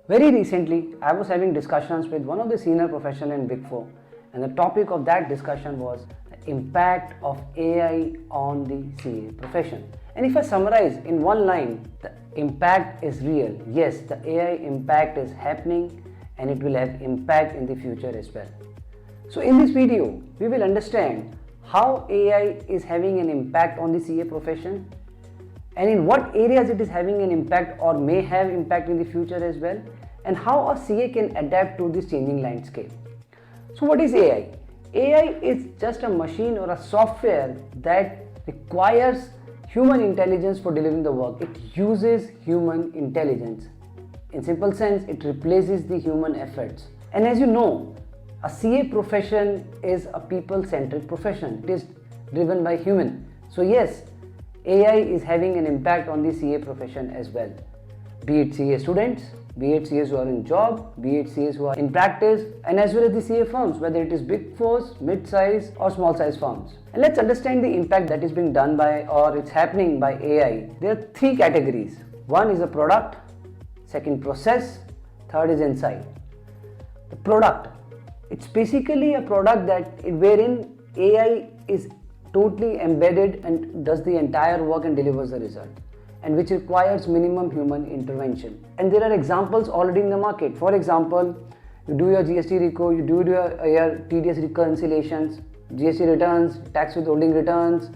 Very recently, I was having discussions with one of the senior professionals in Big Four, and the topic of that discussion was the impact of AI on the CA profession. And if I summarize in one line, the impact is real. Yes, the AI impact is happening and it will have impact in the future as well. So in this video, we will understand how AI is having an impact on the CA profession, and in what areas it is having an impact or may have impact in the future as well, and how a CA can adapt to this changing landscape. So what is AI? AI is just a machine or a software that requires human intelligence for delivering the work. It uses human intelligence. In simple sense, it replaces the human efforts. And as you know, a CA profession is a people-centric profession. It is driven by human. So yes, AI is having an impact on the CA profession as well. Be it CA students, be it CAs who are in job, be it CAs who are in practice, and as well as the CA firms, whether it is big fours, mid-size or small-size firms. And let's understand the impact that is being done by or it's happening by AI. There are three categories. One is a product, second process, third is insight. The product, it's basically a product wherein AI is totally embedded and does the entire work and delivers the result, and which requires minimum human intervention. And there are examples already in the market. For example, you do your GST reco, you do your TDS reconciliations, GST returns, tax withholding returns,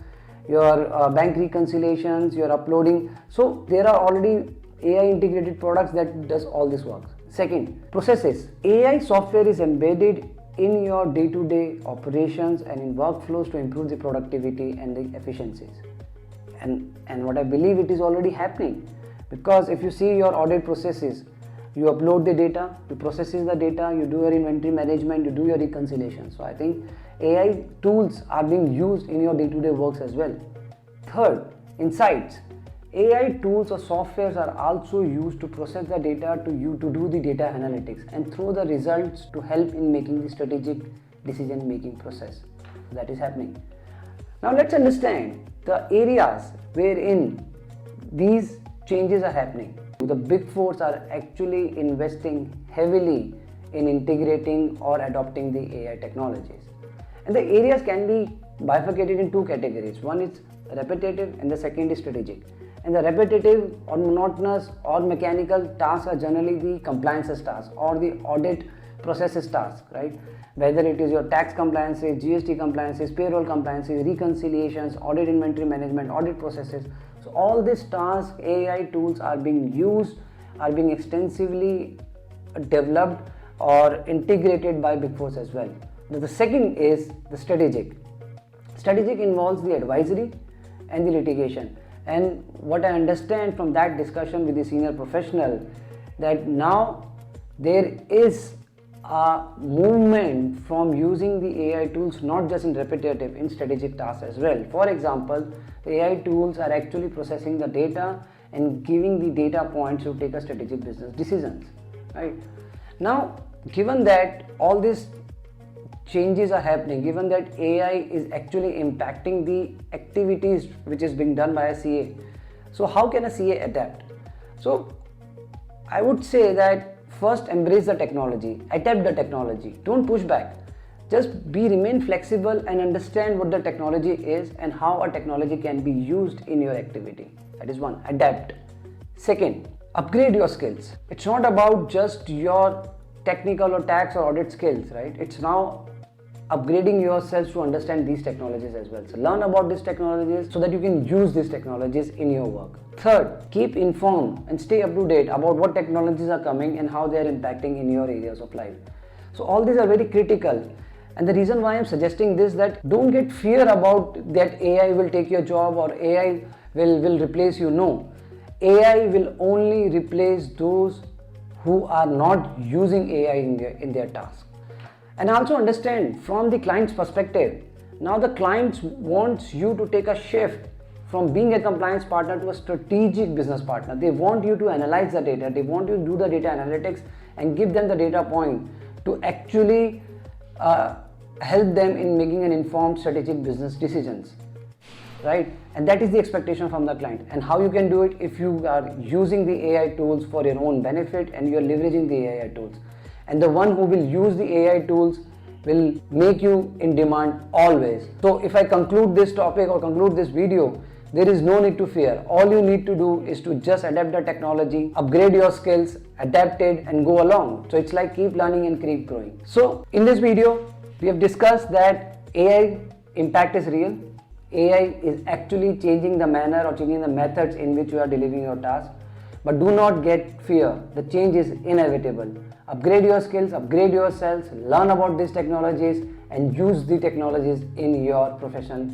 your bank reconciliations, you're uploading. So there are already AI integrated products that does all this work. Second, processes. AI software is embedded in your day-to-day operations and in workflows to improve the productivity and the efficiencies. And what I believe it is already happening, because if you see your audit processes, you upload the data, you process the data, you do your inventory management, you do your reconciliation. So I think AI tools are being used in your day-to-day works as well. Third, insights. AI tools or softwares are also used to process the data to do the data analytics and throw the results to help in making the strategic decision making process. That is happening. Now let's understand the areas wherein these changes are happening. The big fours are actually investing heavily in integrating or adopting the AI technologies. And the areas can be bifurcated in two categories. One is repetitive and the second is strategic. And the repetitive or monotonous or mechanical tasks are generally the compliances tasks or the audit processes tasks, right? Whether it is your tax compliances, GST compliances, payroll compliances, reconciliations, audit inventory management, audit processes. So all these tasks, AI tools are being used, are being extensively developed or integrated by Big Fours as well. Now the second is the strategic. Strategic involves the advisory and the litigation. And what I understand from that discussion with the senior professional, that now there is a movement from using the AI tools not just in repetitive, in strategic tasks as well. For example, the AI tools are actually processing the data and giving the data points to take a strategic business decisions, right? Now, given that all these changes are happening, given that AI is actually impacting the activities which is being done by a CA, so how can a CA adapt? So I would say that first, embrace the technology, adapt the technology, don't push back. Just remain flexible and understand what the technology is and how a technology can be used in your activity. That is one, adapt. Second, upgrade your skills. It's not about just your technical or tax or audit skills, right? It's now upgrading yourselves to understand these technologies as well. So learn about these technologies so that you can use these technologies in your work. Third, keep informed and stay up to date about what technologies are coming and how they are impacting in your areas of life. So all these are very critical. And the reason why I'm suggesting this, that don't get fear about that AI will take your job or AI will replace you. No, AI will only replace those who are not using AI in their tasks. And also understand from the client's perspective, now the clients wants you to take a shift from being a compliance partner to a strategic business partner. They want you to analyze the data, they want you to do the data analytics and give them the data point to actually help them in making an informed strategic business decisions, right? And that is the expectation from the client. And how you can do it? If you are using the AI tools for your own benefit and you are leveraging the AI tools. And the one who will use the AI tools will make you in demand always. So if I conclude this topic or conclude this video, there is no need to fear. All you need to do is to just adapt the technology, upgrade your skills, adapt it and go along. So it's like keep learning and keep growing. So in this video, we have discussed that AI impact is real. AI is actually changing the manner or changing the methods in which you are delivering your task. But do not get fear. The change is inevitable. Upgrade your skills, upgrade yourselves, learn about these technologies and use the technologies in your professional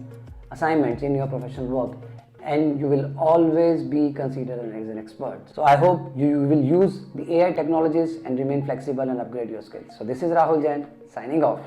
assignments, in your professional work. And you will always be considered as an expert. So I hope you will use the AI technologies and remain flexible and upgrade your skills. So this is Rahul Jain signing off.